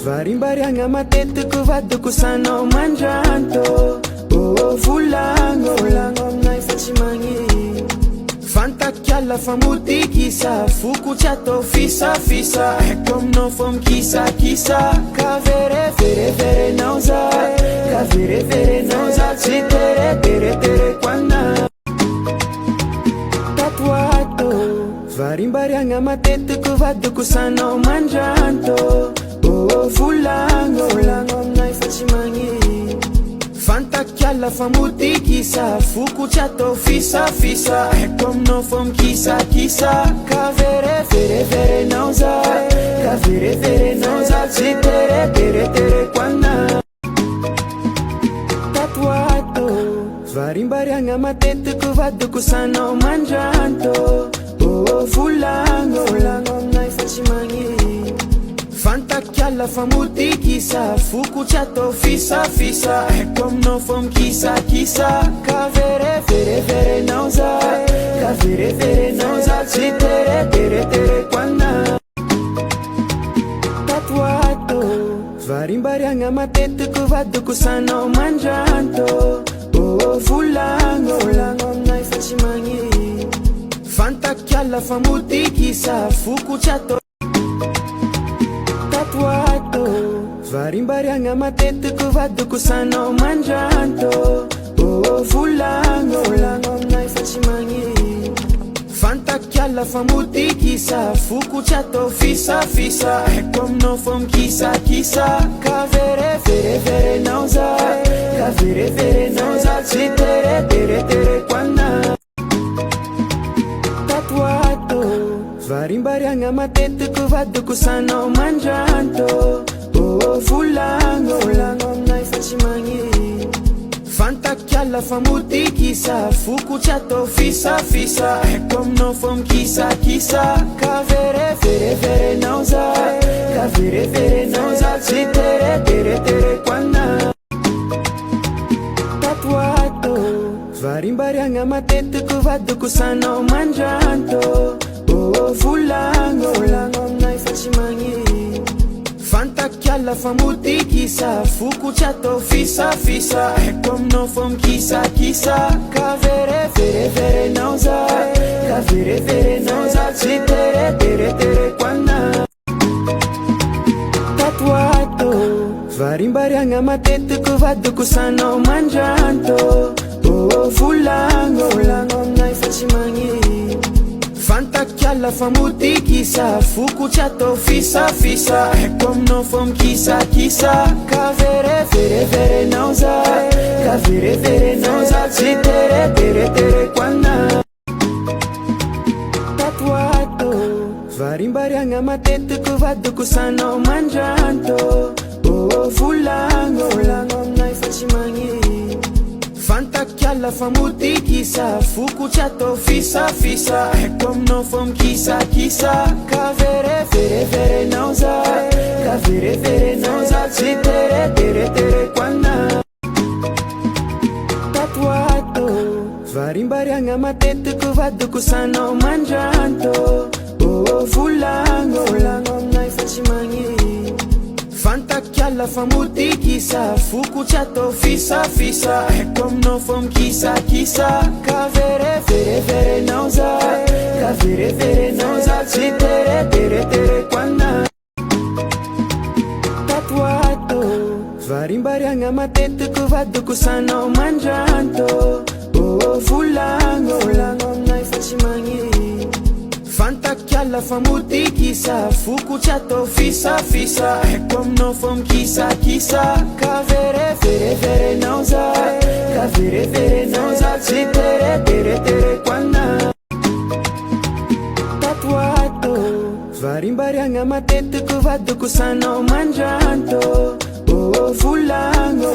Varimbariagna matetiky vadiko sanao mandranto. Volagno aminay fa tsy magny. Fantaky alla fa motikisa, foko tsy atao fisafisa. Haiko aminao fô mikisakisa. Ka vereverenao za, ka vereverenao za, tsy teretereko ana. Tatoato varimbariagna matetiky vadiko sanao mandranto. Volagno aminay fa tsy magny. Fantaky alla fa motikisa, foko tsy atao fisafisa. Haiko aminao fô mikisakisa. Ka vereverenao za, ka vereverenao za, tsy teretereko ana. Tatoato varimbariagna matetiky vadiko sanao mandranto. Volagno aminay fa tsy magny. Fantaky alla fa motikisa, foko tsy atao fisafisa. Haiko aminao fô mikisakisa. Ka vereverenao za, ka vereverenao za, tsy teretereko ana. Tatoato varimbariagna matetiky vadiko sanao mandranto. Volagno aminay fa tsy magny. Fantaky alla fa motikisa, foko tsy atao. Tatoato varimbariagna matetiky vadiko sanao mandranto. Volagno aminay fa tsy magny. Fantaky alla fa motikisa, foko tsy atao fisafisa. Haiko aminao fô mikisakisa. Ka vereverenao za, ka vereverenao za, tsy teretereko ana. Tatoato varimbariagna matetiky vadiko sanao mandranto. Volagno aminay fa tsy magny. Fantaky alla fa motikisa, foko tsy atao fisafisa. Haiko aminao fô mikisakisa. Ka vereverenao za, ka vereverenao za, tsy teretereko ana. Tatoato varimbariagna matetiky vadiko sanao mandranto. Volagno aminay fa tsy magny. Fantaky alla fa motikisa, foko tsy atao fisafisa. Haiko aminao fô mikisakisa. Ka vereverenao za, ka vereverenao za, tsy teretereko ana. Tatoato varimbariagna matetiky vadiko sanao mandranto. Volagno aminay fa tsy magny. Fantaky alla fa motikisa, foko tsy atao fisafisa. Haiko aminao fô mikisakisa. Ka vereverenao za, ka vereverenao za, tsy teretereko ana. Tatoato varimbariagna matetiky vadiko sanao mandranto. Volagno aminay fa tsy magny. Fantaky alla fa motikisa, foko tsy atao fisafisa. Haiko aminao fô mikisakisa. Ka vereverenao za, ka vereverenao za, tsy teretereko ana. Tatoato varimbariagna matetiky vadiko sanao mandranto. Volagno aminay fa tsy magny. Fantaky alla fa motikisa, foko tsy atao fisafisa. Haiko aminao fô mikisakisa. Ka vereverenao za, ka vereverenao za, tsy teretereko ana. Tatoato varimbariagna matetiky vadiko sanao mandranto. Volagno aminay fa tsy magny. Fantaky alla fa motikisa, foko tsy atao fisafisa. Haiko aminao fô mikisakisa. Ka vereverenao za, ka vereverenao za, tsy teretereko ana. Tatoato varimbariagna matetiky vadiko sanao mandranto. Volagno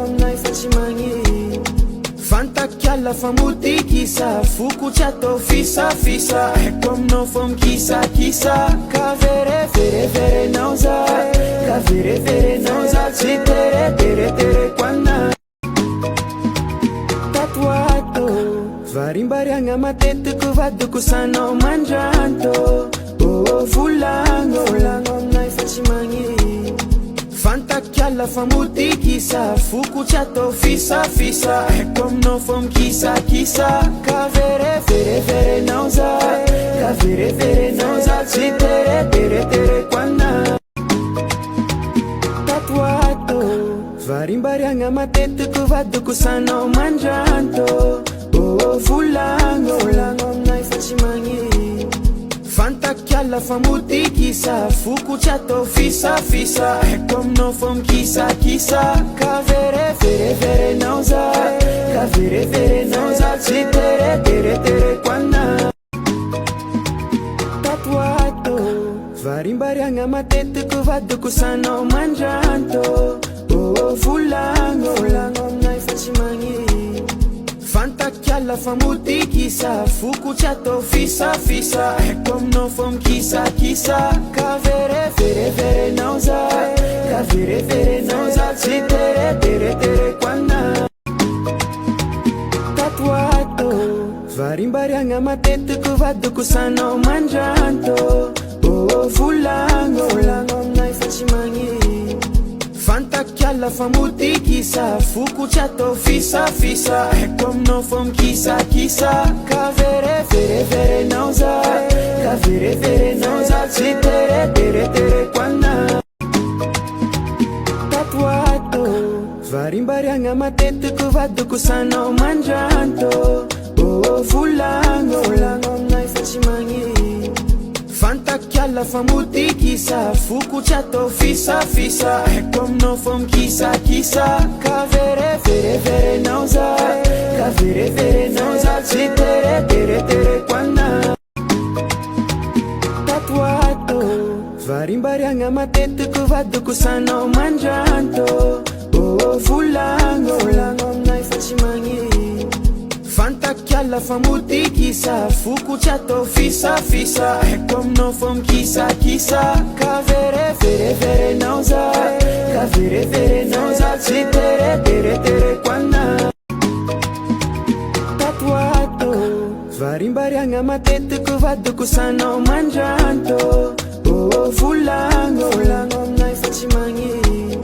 aminay fa tsy magny. fa motikisa, fokotra atao fisafisa. Haiko aminao fa mikisakisa, ka vereverenao za, ka vereverenao za, tsy tereteretereko anahy. Tato ato varimbariagna matetika vadiko sanao mandranto. Volagno aminay fa tsy magny, fantakiala fa motikisa, fokotra atao fisafisa. Haiko aminao fa mikisakisa, ka vereverenao za, ka vereverenao za, tsy tereteretereko anahy. Tato ato varimbariagna matetika vadiko sanao mandranto. Volagno aminay fa tsy magny, fantakiala fa motikisa, fokotra atao fisafisa. Haiko aminao fa mikisakisa, ka vereverenao za, ka vereverenao za, tsy tereteretereko anahy. Tato ato varimbariagna matetika vadiko sanao mandranto. Volagno aminay fa tsy magny, fantakiala fa motikisa, fokotra atao fisafisa. Haiko aminao fa mikisakisa, ka vereverenao za, ka vereverenao za, tsy tereteretereko anahy. Tato ato varimbariagna matetika vadiko sanao mandranto. Volagno aminay fa tsy magny, fantakiala fa motikisa, fokotra atao fisafisa. Haiko aminao fa mikisakisa, ka vereverenao za, ka vereverenao za, tsy tereteretereko anahy. Tato ato varimbariagna matetika vadiko sanao mandranto. Volagno aminay fa tsy magny, fantakiala fa motikisa, fokotra atao fisafisa. Haiko aminao fa mikisakisa, ka vereverenao za, ka vereverenao za, tsy tereteretereko anahy. Tato ato varimbariagna matetika vadiko sanao mandranto. Volagno aminay fa tsy magny, fantakiala fa motikisa, fokotra atao fisafisa. Haiko aminao fa mikisakisa, ka vereverenao za, ka vereverenao za, tsy tereteretereko anahy. Tato ato varimbariagna matetika vadiko sanao mandranto. Volagno aminay fa tsy magny,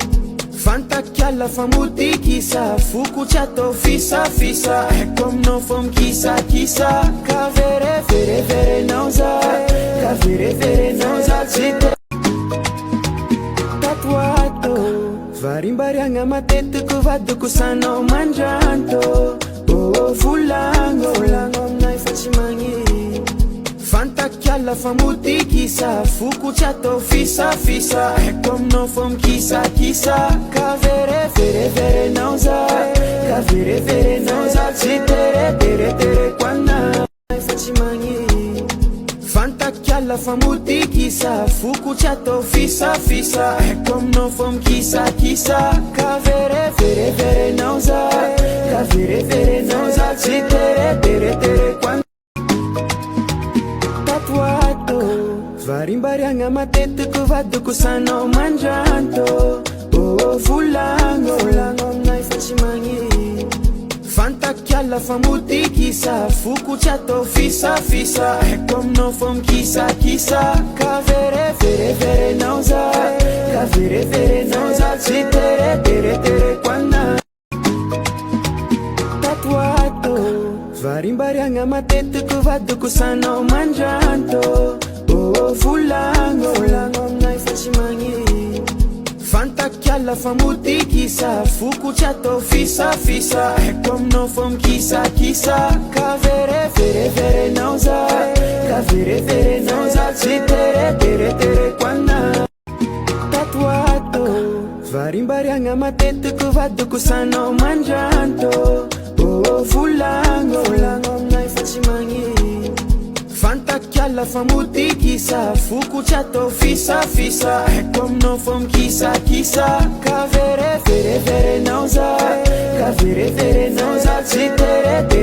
fantakiala fa motikisa, fokotra atao fisafisa. Haiko aminao fa mikisakisa, ka vereverenao za, ka vereverenao za, tsy tato ato varimbariagna matetika vadiko sanao mandranto. Volagno aminay fa tsy magny, fantakiala fa motikisa, fokotra atao fisafisa. Haiko aminao fa mikisakisa, ka vereverenao za, ka vereverenao za, tsy tereteretereko anahy fa tsy magny, fantakiala fa motikisa, fokotra atao fisafisa. Haiko aminao fa mikisakisa, ka vereverenao za, ka vereverenao za, tsy tereteretereko anahy. Tato ato varimbariagna matetika vadiko sanao mandranto. Volagno aminay fa tsy magny, fantakiala fa motikisa, fokotra atao fisafisa. Haiko aminao fa mikisakisa, ka vereverenao za, ka vereverenao za, tsy tereteretereko anahy. Tato ato varimbariagna matetika vadiko sanao mandranto. Volagno aminay fa tsy magny, fantakiala fa motikisa, fokotra atao fisafisa. Haiko aminao fa mikisakisa, ka vereverenao za, ka vereverenao za, tsy tereteretereko anahy. Tato ato varimbariagna matetika vadiko sanao mandranto. Volagno aminay fa tsy magny, fantakiala fa motikisa, fokotra atao fisafisa. Haiko aminao fa mikisakisa, ka vereverenao za, ka vereverenao za, tsy tereteretereko